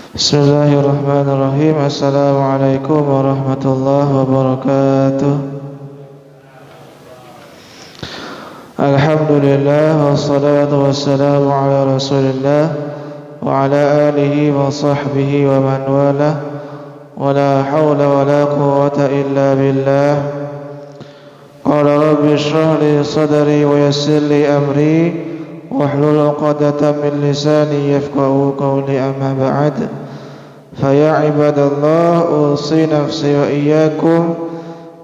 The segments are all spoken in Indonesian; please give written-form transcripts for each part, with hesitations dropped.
Bismillahirrahmanirrahim. Assalamualaikum warahmatullahi wabarakatuh. Alhamdulillah wassalatu wassalamu ala Rasulillah wa ala alihi wa sahbihi wa man wala. Wa la hawla wa la quwwata illa billah. Qala rabbi shrah li sadri wa yassir li amri wahlul 'uqdatam min lisani yafqahu qawli, amma ba'd. Faya ibadallah, usi nafsi wa iyyakum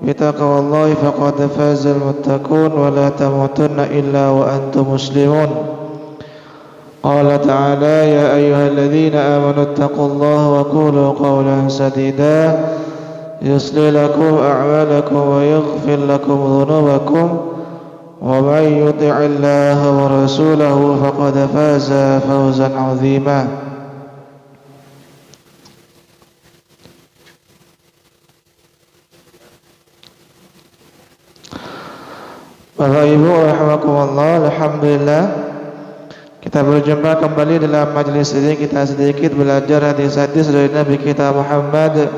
bitaqwallahi faqad fazal muttaqun wa la tamutunna illa wa antum muslimun. Qala ta'ala ya ayyuhalladzina amanu taqullaha wa qulu qawlan sadida yuslih lakum a'malakum wa yaghfir lakum dhunubakum wa may yuti'illaha wa rasulahu faqad faza fawzan 'azima. Bapak Ibu rahimakumullah, alhamdulillah kita berjumpa kembali dalam majlis ini. Kita sedikit belajar hadis-hadis dari Nabi kita Muhammad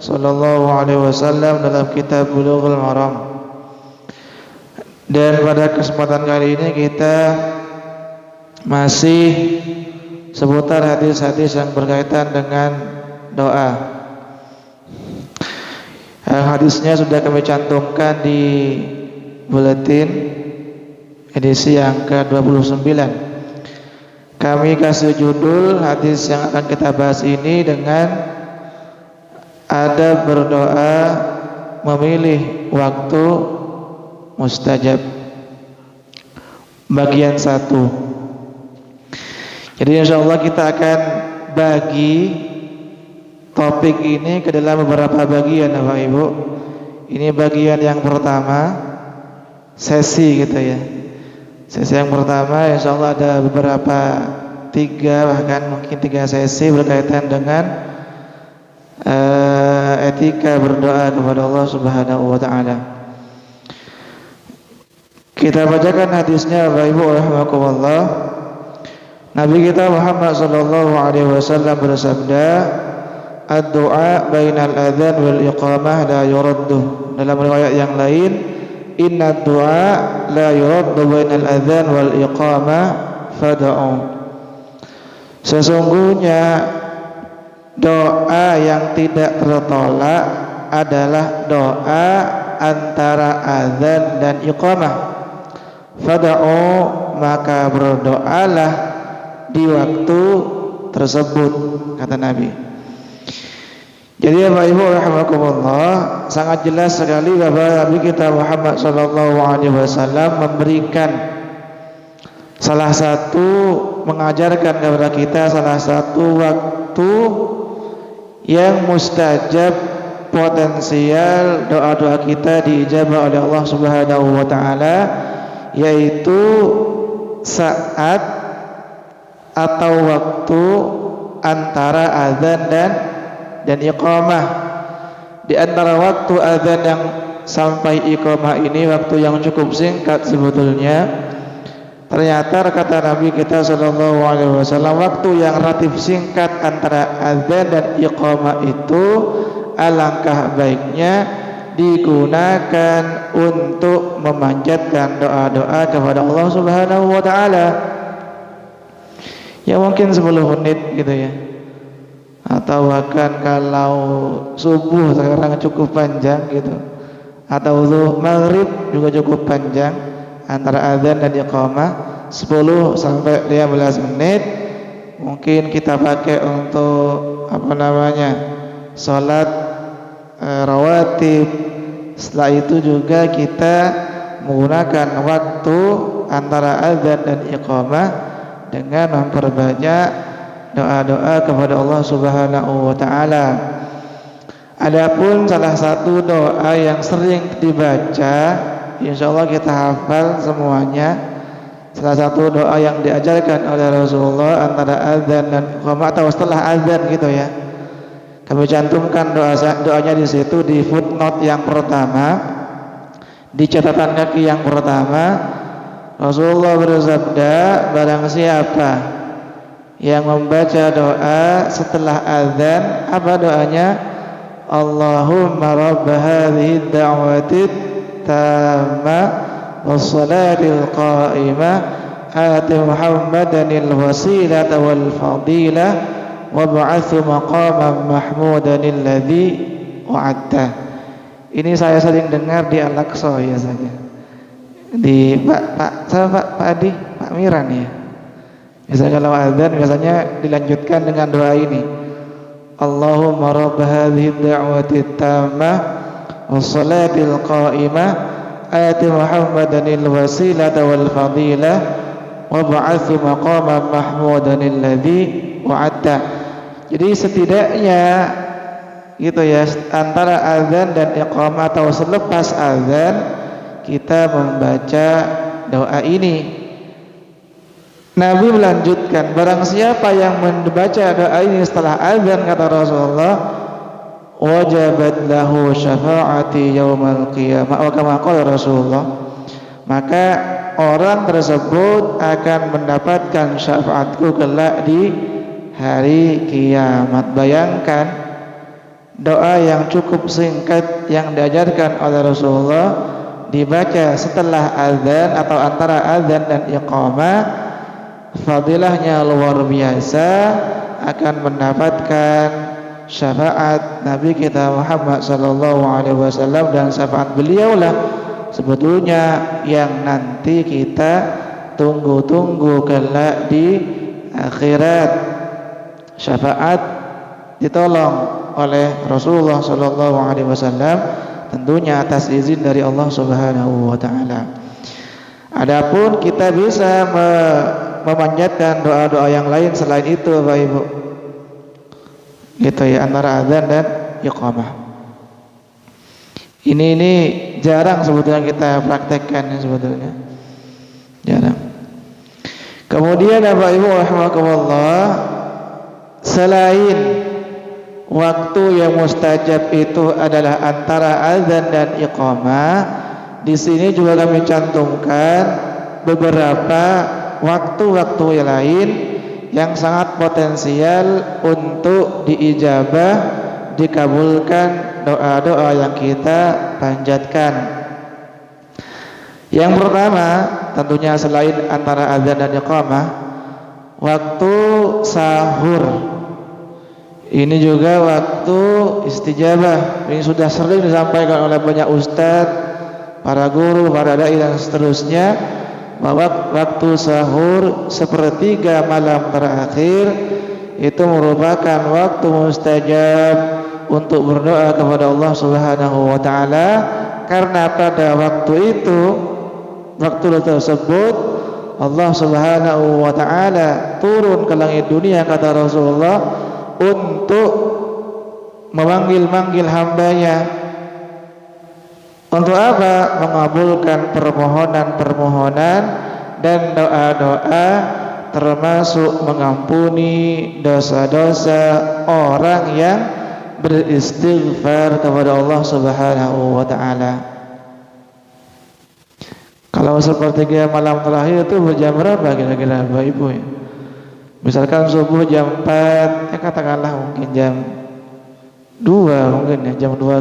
sallallahu alaihi wasallam dalam kitab Bulughul Maram. Dan pada kesempatan kali ini kita masih seputar hadis-hadis yang berkaitan dengan doa. Hadisnya sudah kami cantumkan di buletin edisi yang ke-29. Kami kasih judul hadis yang akan kita bahas ini dengan adab berdoa memilih waktu mustajab, bagian 1. Jadi insyaallah kita akan bagi topik ini ke dalam beberapa bagian, Bapak Ibu. Ini bagian yang pertama, sesi gitu ya. Sesi yang pertama insyaallah ada beberapa 3 sesi berkaitan dengan etika berdoa kepada Allah Subhanahu wa taala. Kita bacakan hadisnya, Bapak Ibu rahimakumullah. Nabi kita Muhammad sallallahu alaihi wasallam bersabda, "Ad-du'a bainal adzan wal iqamah la yuraddu." Dalam riwayat yang lain, inna du'a la yuraddu bainal adzan wal iqamah fad'u. Sesungguhnya doa yang tidak tertolak adalah doa antara azan dan iqamah. Fad'u, maka berdoalah di waktu tersebut, kata Nabi. Jadi Bapak Ibu rahimakumullah, sangat jelas sekali bahwa Nabi kita Muhammad sallallahu alaihi wasallam memberikan mengajarkan kepada kita salah satu waktu yang mustajab, potensial doa-doa kita diijabah oleh Allah Subhanahu wa taala, yaitu saat atau waktu antara azan dan iqamah. Di antara waktu azan yang sampai iqamah ini waktu yang cukup singkat sebetulnya. Ternyata kata Nabi kita sallallahu alaihi wasallam, waktu yang relatif singkat antara azan dan iqamah itu alangkah baiknya digunakan untuk memanjatkan doa-doa kepada Allah Subhanahu wa taala. Ya mungkin 10 menit gitu ya. Atau bahkan kalau subuh sekarang cukup panjang gitu, atau maghrib juga cukup panjang, antara azan dan iqamah 10 sampai 15 menit mungkin kita pakai untuk salat rawatib. Setelah itu juga kita menggunakan waktu antara azan dan iqamah dengan memperbanyak doa-doa kepada Allah Subhanahu wa taala. Adapun salah satu doa yang sering dibaca, insyaallah kita hafal semuanya. Salah satu doa yang diajarkan oleh Rasulullah antara azan dan iqamah atau setelah azan gitu ya. Kami cantumkan doanya di situ di footnote yang pertama, di catatan kaki yang pertama. Rasulullah bersabda, barang siapa yang membaca doa setelah azan. Apa doanya? Allahumma rabb hadhihi ad-da'wati tammah was-salatil qa'imah ati Muhammadanil wasilata wal fadilah wab'athu maqaman mahmudan alladzi wa'adta. Ini saya sering dengar di Al-Aqsa biasanya. Di Pak Adi, Pak Miran ya. Misalnya kalau azan biasanya dilanjutkan dengan doa ini. Allahumma rabb hadhihi ad-da'wati tammah was-salatil qa'imah ati Muhammadanil wasilata wal fadilah wab'athu maqaman mahmudan alladzi wa'adta. Jadi setidaknya gitu ya, antara azan dan iqamah atau selepas azan kita membaca doa ini. Nabi melanjutkan, barang siapa yang membaca doa ini setelah azan, kata Rasulullah, wajabat lahu syafa'ati yaumal qiyamah, wa kama qala Rasulullah, maka orang tersebut akan mendapatkan syafaatku kelak di hari kiamat. Bayangkan doa yang cukup singkat yang diajarkan oleh Rasulullah dibaca setelah azan atau antara azan dan iqamah, fadilahnya luar biasa, akan mendapatkan syafaat Nabi kita Muhammad sallallahu alaihi wasallam, dan syafaat beliaulah sebetulnya yang nanti kita tunggu-tunggu kelak di akhirat. Syafaat ditolong oleh Rasulullah sallallahu alaihi wasallam, tentunya atas izin dari Allah Subhanahu wa taala. Adapun kita bisa memanjatkan doa-doa yang lain selain itu, Bapak Ibu. Gitu ya, antara azan dan iqamah. Ini jarang sebetulnya kita praktekkan ya, sebetulnya. Jarang. Kemudian Bapak Ibu rahimakumullah, selain waktu yang mustajab itu adalah antara azan dan iqamah, di sini juga kami cantumkan beberapa waktu-waktu yang lain yang sangat potensial untuk diijabah, dikabulkan doa-doa yang kita panjatkan. Yang pertama, tentunya selain antara azan dan iqamah, waktu sahur. Ini juga waktu istijabah. Ini sudah sering disampaikan oleh banyak ustadz, para guru, para dai dan seterusnya, bahwa waktu sahur sepertiga malam terakhir itu merupakan waktu mustajab untuk berdoa kepada Allah Subhanahu wa taala, karena pada waktu itu, waktu tersebut, Allah Subhanahu wa taala turun ke langit dunia, kata Rasulullah, untuk memanggil-manggil hambanya. Untuk apa? Mengabulkan permohonan-permohonan dan doa-doa, termasuk mengampuni dosa-dosa orang yang beristighfar kepada Allah Subhanahu wa taala. Kalau sepertiga malam terakhir itu berjam berapa kira-kira Bapak Ibu ya? Misalkan subuh jam 4, katakanlah mungkin jam 2, mungkin ya, jam 2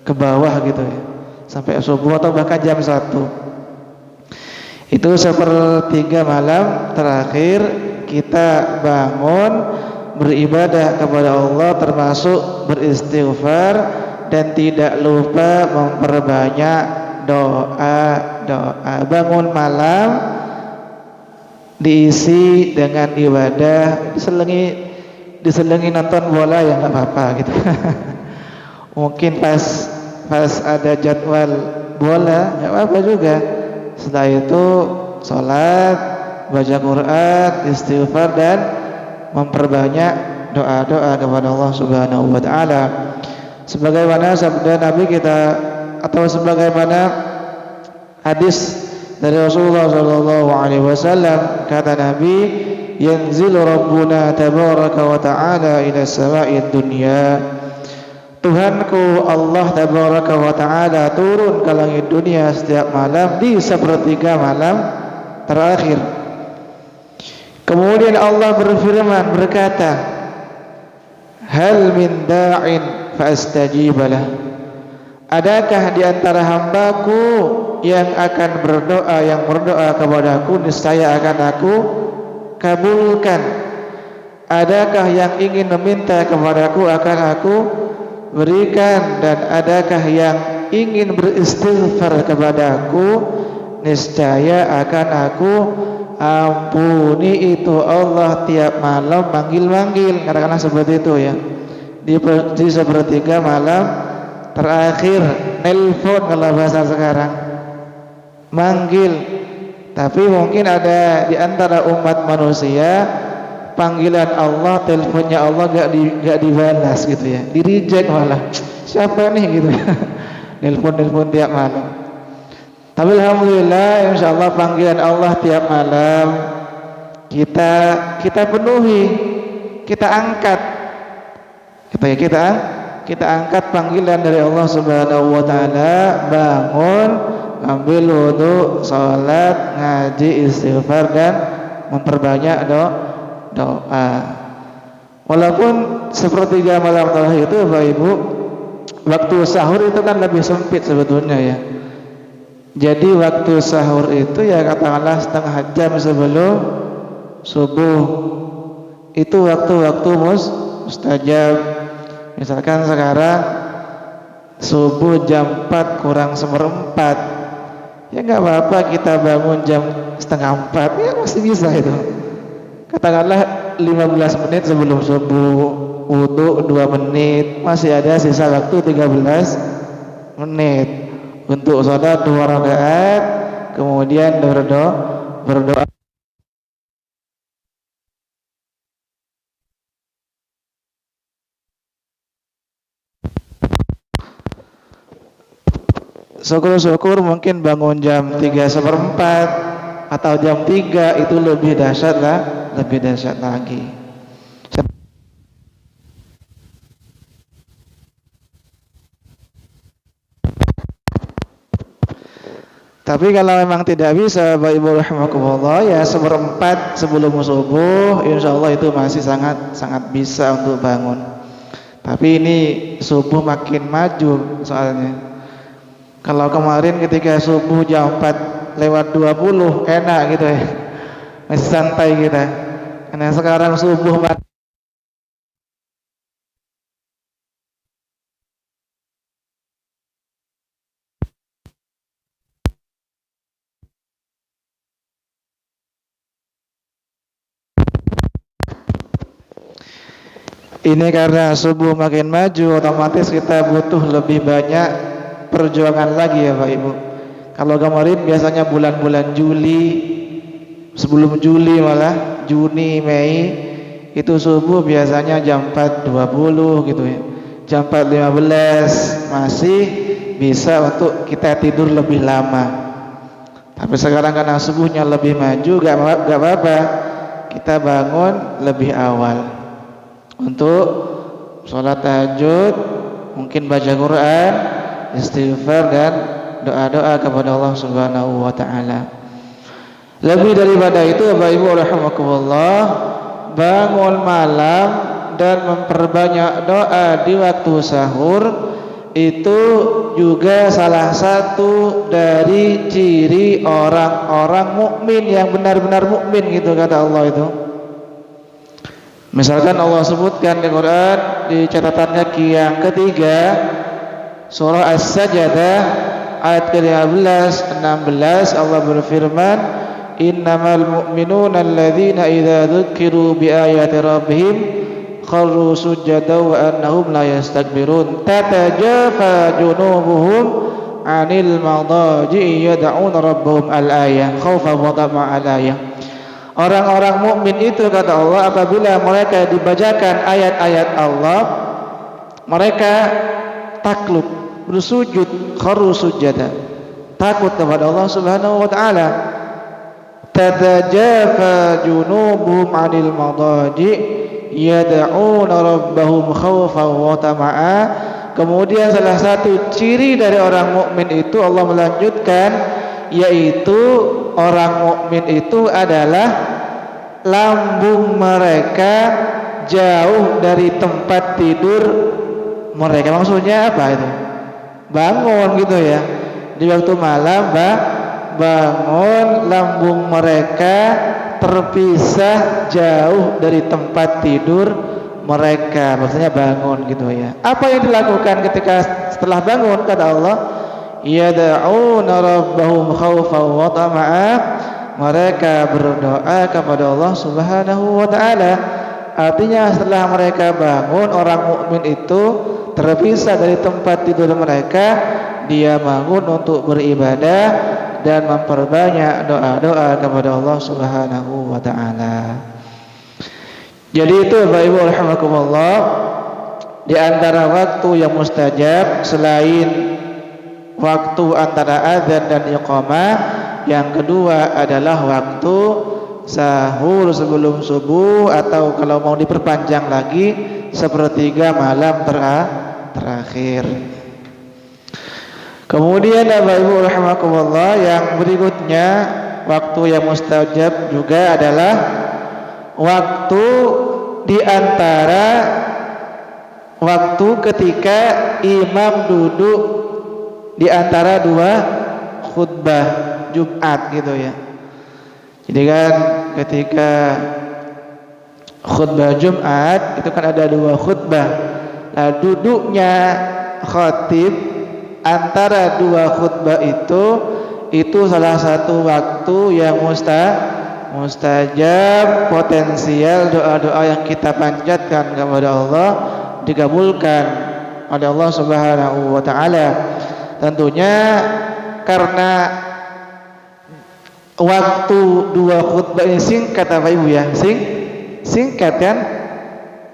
ke bawah gitu ya, sampai subuh atau bahkan jam 1. Itu sepertiga malam terakhir kita bangun beribadah kepada Allah, termasuk beristighfar, dan tidak lupa memperbanyak doa-doa. Bangun malam diisi dengan ibadah, diselingi nonton bola ya nggak apa-apa gitu. Mungkin pas ada jadwal bola nggak apa-apa juga. Setelah itu sholat, baca Quran, istighfar, dan memperbanyak doa-doa kepada Allah Subhanahu wa taala. Sebagaimana sabda Nabi kita, atau sebagaimana hadis dari Rasulullah sallallahu alaihi wasallam, kata Nabi, yanzilu rabbuna tabaraka wa ta'ala ila sama'id dunya. Tuhanku Allah tabaraka wa ta'ala turun ke langit dunia setiap malam di sepertiga malam terakhir. Kemudian Allah berfirman berkata, hal min da'in fastajibalah. Adakah di antara hambaku yang akan berdoa, yang berdoa kepadaku, niscaya akan aku kabulkan. Adakah yang ingin meminta kepadaku, akan aku berikan. Dan adakah yang ingin beristighfar kepadaku, niscaya akan aku ampuni. Itu Allah tiap malam manggil-manggil, katakanlah seperti itu ya, di sepertiga malam terakhir, nelpon kalau bahasa sekarang, manggil. Tapi mungkin ada di antara umat manusia panggilan Allah, teleponnya Allah gak dibalas gitu ya, di reject malah. Siapa nih gitu ya, nelpon tiap malam. Tapi alhamdulillah, insyaallah panggilan Allah tiap malam kita penuhi, kita angkat, kita angkat panggilan dari Allah Subhanahu wa taala. Bangun, ambil wudu, salat, ngaji, istighfar, dan memperbanyak doa. Walaupun sepertiga malam terakhir itu Bapak Ibu, waktu sahur itu kan lebih sempit sebetulnya ya. Jadi waktu sahur itu ya katakanlah setengah jam sebelum subuh. Itu waktu-waktu mustajab. Misalkan sekarang subuh jam 4 kurang seperempat, ya nggak apa-apa kita bangun jam setengah 4, ya masih bisa itu. Katakanlah 15 menit sebelum subuh, wudu 2 menit, masih ada sisa waktu 13 menit untuk sholat 2 rakaat, kemudian berdoa. Syukur-syukur mungkin bangun jam 3:15 atau jam 3, itu lebih dahsyat lagi. Tapi kalau memang tidak bisa, Bapak Ibu rahimakumullah, ya 1/4 sebelum subuh, insyaallah itu masih sangat bisa untuk bangun. Tapi ini subuh makin maju soalnya. Kalau kemarin ketika subuh jam 4:20 enak gitu ya, masih santai kita. Karena sekarang subuh ini, karena subuh makin maju, otomatis kita butuh lebih banyak perjuangan lagi ya Pak Ibu. Kalau kemarin biasanya bulan-bulan Juli, sebelum Juli malah Juni, Mei, itu subuh biasanya jam 4:20 gitu ya, jam 4:15 masih bisa untuk kita tidur lebih lama. Tapi sekarang karena subuhnya lebih maju, gak apa-apa kita bangun lebih awal untuk sholat tahajud, mungkin baca Quran, istighfar, dan doa-doa kepada Allah Subhanahu wa taala. Lebih daripada itu Bapak Ibu rahimakumullah, bangun malam dan memperbanyak doa di waktu sahur itu juga salah satu dari ciri orang-orang mukmin yang benar-benar mukmin gitu kata Allah itu. Misalkan Allah sebutkan di Quran di catatan kaki yang ketiga, surah As-Sajdah ayat ke-15 16, Allah berfirman, innamal mu'minuna alladzina idza dzukiru bi ayati rabbihim kharru sujadan wa annahum la yastakbirun tatajafa junubuhum 'anil madaji yad'una rabbahum al-ayah khaufan wa tama'an al-ayah. Orang-orang mukmin itu kata Allah, apabila mereka dibacakan ayat-ayat Allah, mereka takluk, bersujud, kharru sujada, takut kepada Allah Subhanahu wa taala. Tatajafa junubuhum 'anil madaji yad'una rabbahum khaufan wa tama'a. Kemudian salah satu ciri dari orang mukmin itu Allah melanjutkan, yaitu orang mukmin itu adalah lambung mereka jauh dari tempat tidur mereka. Maksudnya apa itu? Bangun gitu ya. Di waktu malam bangun, lambung mereka terpisah jauh dari tempat tidur mereka. Maksudnya bangun gitu ya. Apa yang dilakukan ketika setelah bangun? Kata Allah, yad'una rabbahum khaufan wa tama'an. Mereka berdoa kepada Allah Subhanahu wa taala. Artinya setelah mereka bangun, orang mukmin itu terpisah dari tempat tidur mereka, dia bangun untuk beribadah dan memperbanyak doa-doa kepada Allah Subhanahu wa taala. Jadi itu Bapak Ibu rahimakumullah, di antara waktu yang mustajab selain waktu antara azan dan iqamah, yang kedua adalah waktu sahur sebelum subuh, atau kalau mau diperpanjang lagi sepertiga malam terakhir. Kemudian Bapak Ibu rahimakumullah, yang berikutnya waktu yang mustajab juga adalah waktu di antara waktu ketika imam duduk di antara dua khutbah Jumat gitu ya. Jadi kan ketika khutbah Jumat itu kan ada dua khutbah. Nah, duduknya khatib antara dua khutbah itu salah satu waktu yang mustajab, potensial doa-doa yang kita panjatkan kepada Allah dikabulkan oleh Allah Subhanahu wa taala. Tentunya karena waktu dua khutbah ini singkat Bapak Ibu ya, singkat kan,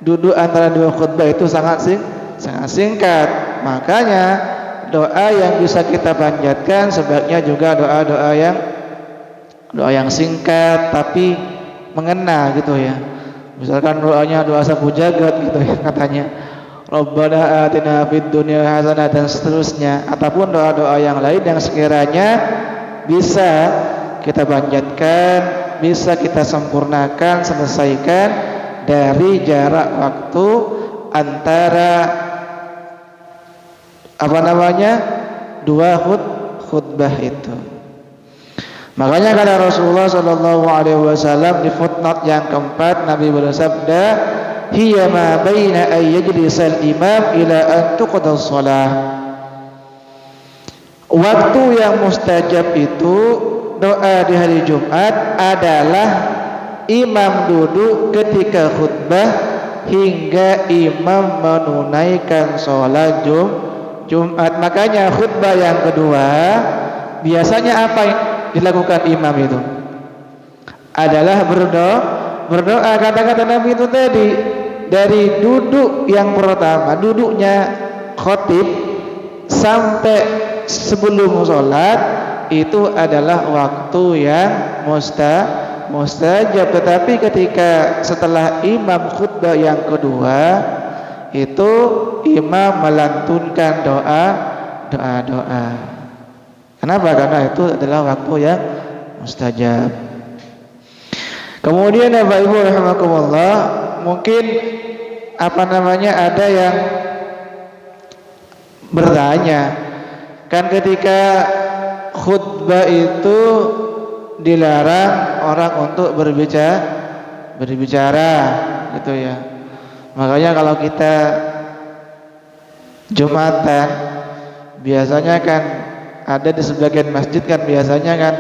duduk antara dua khutbah itu sangat singkat. Makanya doa yang bisa kita panjatkan sebaiknya juga doa yang singkat tapi mengena gitu ya. Misalkan doanya doa sapu jagat gitu ya katanya, Rabbana atina fid dunya hasanah dan seterusnya, ataupun doa-doa yang lain yang sekiranya bisa kita panjatkan, bisa kita sempurnakan, selesaikan dari jarak waktu antara dua khutbah itu. Makanya kata Rasulullah sallallahu alaihi wasallam di footnote yang keempat, Nabi bersabda, hiya ma baina ay yajlisal imam ila an tuqdas shalah. Waktu yang mustajab itu doa di hari Jumat adalah imam duduk ketika khutbah hingga imam menunaikan sholat Jumat. Makanya khutbah yang kedua biasanya apa yang dilakukan imam itu adalah berdoa. Kata-kata Nabi itu tadi, dari duduk yang pertama, duduknya khatib sampai sebelum sholat itu adalah waktu yang mustajab. Tetapi ketika setelah imam khutbah yang kedua itu imam melantunkan doa. Kenapa? Karena itu adalah waktu yang mustajab. Kemudian Bapak Ibu rahimakumullah, mungkin ada yang bertanya, kan ketika khutbah itu dilarang orang untuk berbicara gitu ya. Makanya kalau kita Jumatan biasanya kan ada di sebagian masjid kan biasanya kan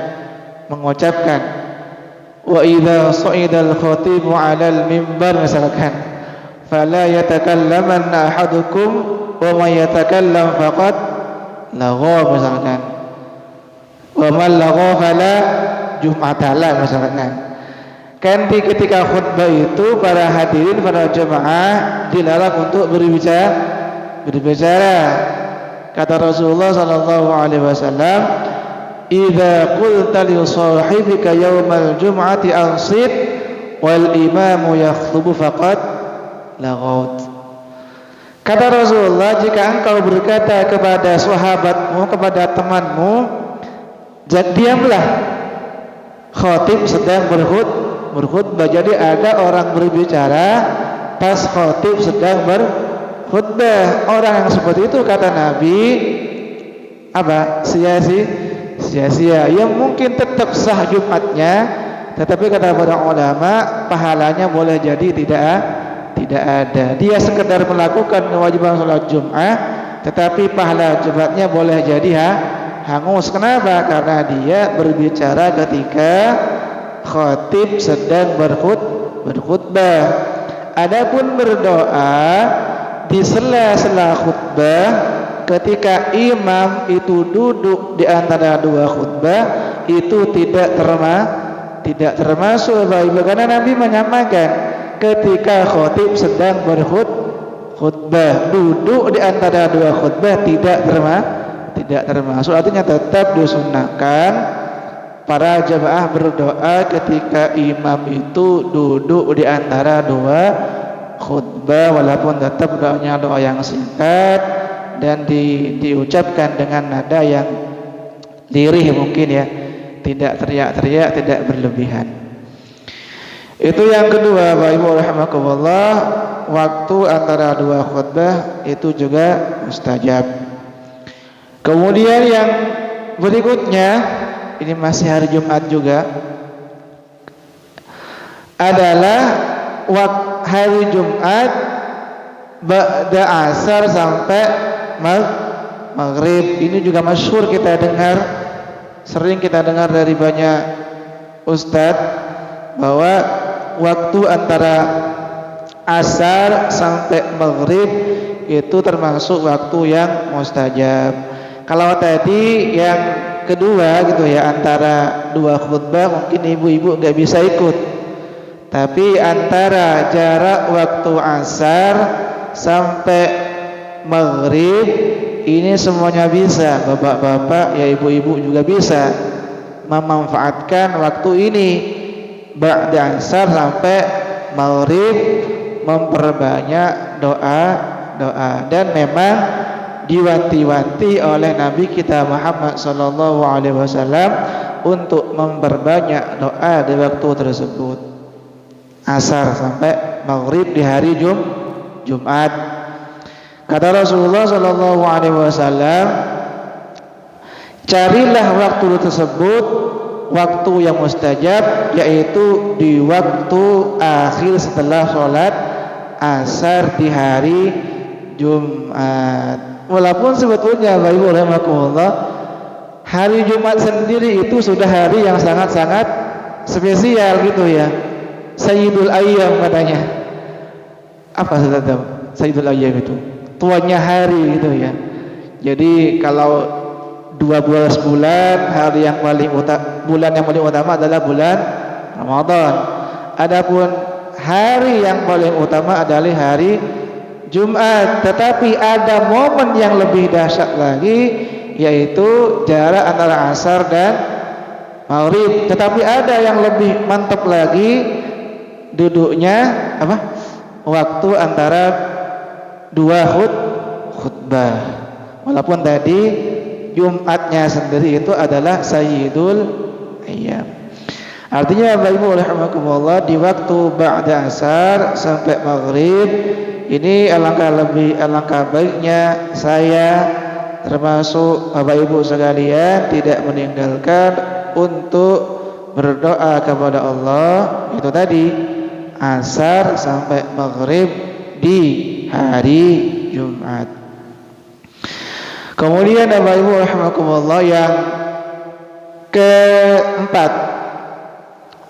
mengucapkan wa idza sa'idal khatibu 'alal mimbar misalkan fala yatakallamanna ahadukum wa may yatakallam faqad lagha misalkan wa man lagha fala jum'atala misalkan. Kan ketika khutbah itu para hadirin, para jemaah dilarang untuk berbicara. Kata Rasulullah sallallahu alaihi wasallam, "Idza qulta li sahibika yaumal jum'ati ansit wal imamu yakhthubu faqad laghaut." Kata Rasulullah, jika engkau berkata kepada sahabatmu, kepada temanmu, diamlah, khatib sedang berkhutbah. Jadi ada orang berbicara pas khatib sedang berkhutbah. Orang yang seperti itu kata Nabi apa? Sia-sia. Yang mungkin tetap sah Jumatnya, tetapi kata para ulama pahalanya boleh jadi tidak ada. Dia sekedar melakukan kewajiban sholat Jumat, tetapi pahala Jumatnya boleh jadi hangus. Kenapa? Karena dia berbicara ketika khatib sedang berkhutbah. Adapun berdoa di sela-sela khutbah ketika imam itu duduk di antara dua khutbah itu tidak termasuk karena Nabi menyamakan ketika khatib sedang berkhutbah duduk di antara dua khutbah tidak termasuk. Artinya tetap disunahkan para jamaah berdoa ketika imam itu duduk di antara dua khutbah, walaupun tetap doanya doa yang singkat dan diucapkan dengan nada yang lirih mungkin ya, tidak teriak-teriak, tidak berlebihan. Itu yang kedua, Bapak Ibu rahimakumullah, waktu antara dua khutbah itu juga mustajab. Kemudian yang berikutnya, ini masih hari Jumat juga, adalah hari Jumat ba'da asar sampai maghrib. Ini juga masyhur kita dengar, sering kita dengar dari banyak ustadz bahwa waktu antara asar sampai maghrib itu termasuk waktu yang mustajab. Kalau tadi yang kedua gitu ya, antara dua khutbah mungkin ibu-ibu nggak bisa ikut, tapi antara jarak waktu asar sampai maghrib ini semuanya bisa, bapak-bapak ya ibu-ibu juga bisa memanfaatkan waktu ini ba'da asar sampai maghrib, memperbanyak doa. Dan memang diwanti-wanti oleh Nabi kita Muhammad sallallahu alaihi wasallam untuk memperbanyak doa di waktu tersebut, asar sampai maghrib di hari Jumat. Kata Rasulullah sallallahu alaihi wasallam, carilah waktu tersebut waktu yang mustajab, yaitu di waktu akhir setelah sholat asar di hari Jumat. Walaupun sebetulnya Bapak Ibu rahimakumullah, hari Jumat sendiri itu sudah hari yang sangat-sangat spesial gitu ya. Sayyidul Ayyam katanya. Apa saudara? Sayyidul Ayyam itu tuannya hari gitu ya. Jadi kalau 12 bulan, hari yang paling bulan yang paling utama adalah bulan Ramadan. Adapun hari yang paling utama adalah hari Jumat. Tetapi ada momen yang lebih dahsyat lagi, yaitu jarak antara asar dan maghrib. Tetapi ada yang lebih mantap lagi, duduknya apa? Waktu antara dua khutbah. Walaupun tadi Jumatnya sendiri itu adalah Sayyidul Ayyam. Artinya Bapak Ibu rahimakumullah, di waktu ba'da asar sampai maghrib ini alangkah baiknya saya termasuk Bapak Ibu sekalian tidak meninggalkan untuk berdoa kepada Allah, itu tadi asar sampai maghrib di hari Jumat. Kemudian Bapak Ibu rahimakumullah, yang keempat,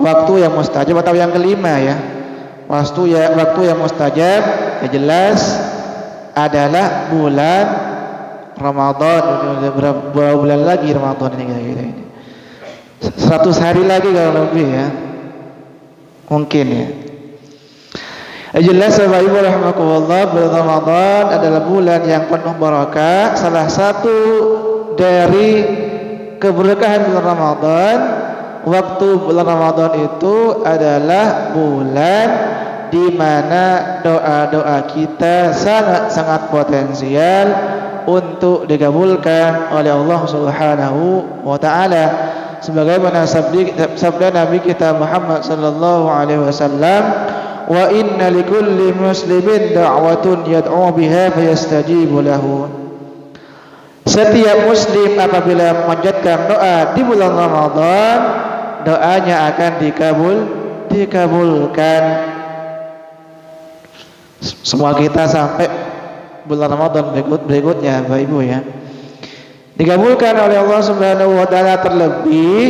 waktu yang mustajab, atau yang kelima ya, waktu yang mustajab ya jelas adalah bulan Ramadan. Berapa bulan lagi Ramadan ini? 100 hari lagi kalau lebih ya, mungkin ya. Jelas Bapak Ibu rahimakumullah, bulan Ramadan adalah bulan yang penuh barakah. Salah satu dari keberkahan bulan Ramadan, waktu bulan Ramadan itu adalah bulan di mana doa-doa kita sangat potensial untuk dikabulkan oleh Allah Subhanahu wa taala. sebagaimana sabda Nabi kita Muhammad sallallahu alaihi wasallam, wa inna likulli muslimin da'watun yad'u biha fayastajibu lahu. Setiap muslim apabila memanjatkan doa di bulan Ramadan, doanya akan dikabulkan. Semua kita sampai bulan Ramadan berikutnya Bapak Ibu ya, dikabulkan oleh Allah Subhanahu wa taala. Terlebih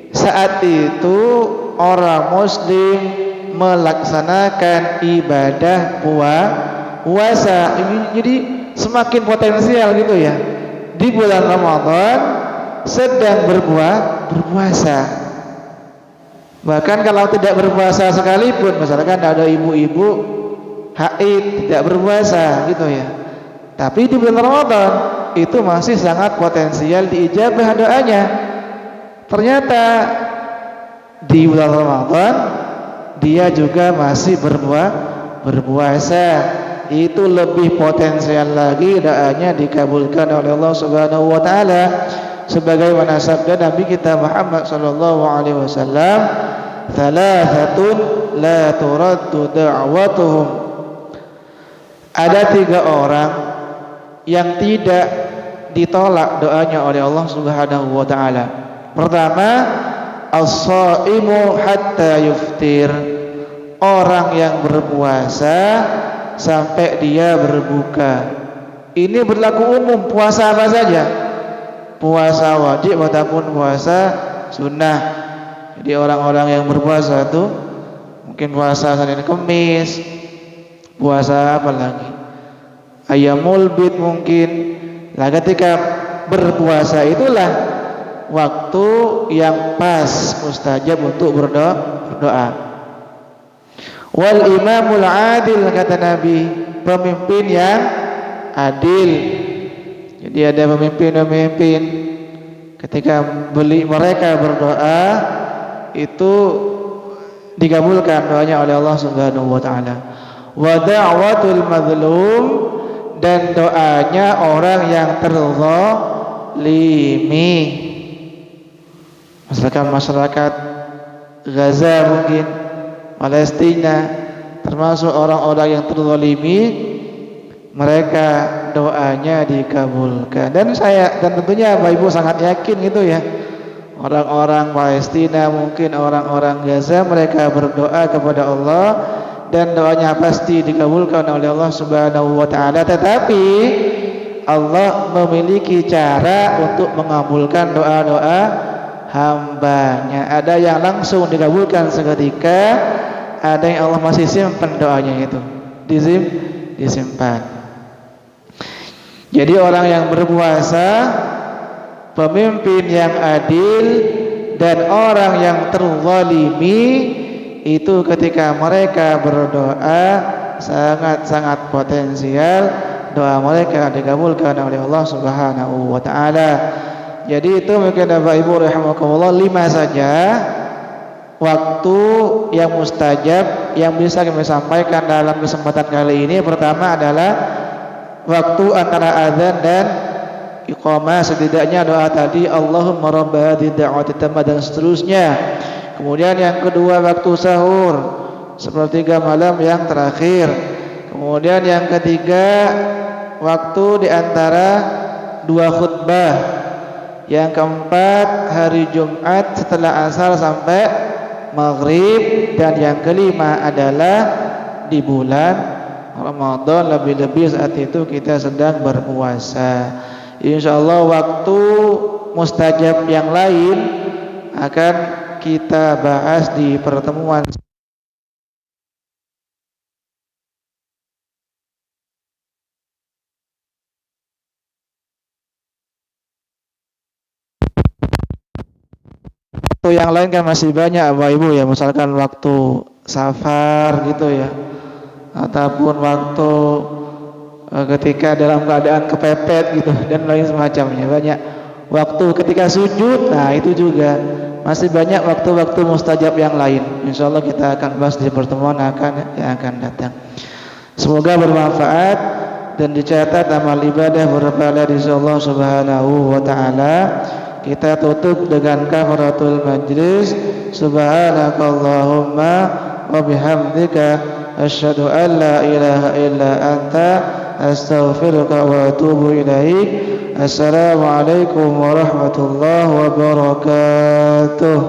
saat itu orang muslim melaksanakan ibadah puasa. Jadi semakin potensial gitu ya, di bulan Ramadan sedang berpuasa. Bahkan kalau tidak berpuasa sekalipun, misalkan ada ibu-ibu haid tidak berpuasa gitu ya, tapi di bulan Ramadan itu masih sangat potensial diijabah doanya. Ternyata di bulan Ramadan dia juga masih berpuasa, itu lebih potensial lagi doanya dikabulkan oleh Allah Subhanahu wa taala, sebagaimana sabda Nabi kita Muhammad sallallahu alaihi wasallam, "Thalathatun la turaddu da'watuhum." Ada 3 orang yang tidak ditolak doanya oleh Allah Subhanahu wa taala. Pertama, as-shaimu hatta yuftir, orang yang berpuasa sampai dia berbuka. Ini berlaku umum, puasa apa saja, puasa wajib ataupun puasa sunnah. Jadi orang-orang yang berpuasa itu mungkin puasa Senin Kamis, puasa apa lagi, Ayyamul Bid mungkin. Nah, ketika berpuasa itulah waktu yang pas mustajab untuk berdoa. Wal imamul adil, kata Nabi, pemimpin yang adil. Jadi ada pemimpin ketika mereka berdoa itu dikabulkan doanya oleh Allah Subhanahu wa taala. Wa da'watul mazlum, dan doanya orang yang terzalimi. Misalkan masyarakat Gaza mungkin, Palestina, termasuk orang-orang yang terzalimi, mereka doanya dikabulkan. Dan tentunya Bapak Ibu sangat yakin gitu ya, orang-orang Palestina mungkin orang-orang Gaza, mereka berdoa kepada Allah dan doanya pasti dikabulkan oleh Allah Subhanahu wa taala. Tetapi Allah memiliki cara untuk mengabulkan doa-doa hambanya. Ada yang langsung dikabulkan seketika, ada yang Allah masih simpan doanya itu, disimpan. Jadi orang yang berpuasa, pemimpin yang adil, dan orang yang terzalimi, itu ketika mereka berdoa sangat-sangat potensial doa mereka dikabulkan oleh Allah Subhanahu wa taala. Jadi itu mungkin Bapak Ibu rahimakumullah 5 saja waktu yang mustajab yang bisa kami sampaikan dalam kesempatan kali ini. Pertama adalah waktu antara azan dan iqamah, setidaknya doa tadi Allahumma rabb hadhihi da'wati tammah dan seterusnya. Kemudian yang kedua waktu sahur, sepertiga malam yang terakhir. Kemudian yang ketiga waktu di antara 2 khutbah. Yang keempat hari Jumat setelah asar sampai maghrib. Dan yang kelima adalah di bulan Ramadan, lebih-lebih saat itu kita sedang berpuasa. Insyaallah waktu mustajab yang lain akan kita bahas di pertemuan waktu yang lain kan masih banyak Bapak Ibu ya, misalkan waktu safar gitu ya, ataupun waktu ketika dalam keadaan kepepet gitu dan lain semacamnya. Banyak waktu ketika sujud, nah itu juga masih banyak waktu-waktu mustajab yang lain. Insyaallah kita akan bahas di pertemuan yang akan datang. Semoga bermanfaat dan dicatat amal ibadah berpahala di Allah Subhanahu wa taala. kita tutup dengan kafaratul majlis. Subhanakallahumma wa bihamdika asyhadu an la ilaha illa anta astaghfiruka wa atubu ilaik. Assalamualaikum warahmatullahi wabarakatuh.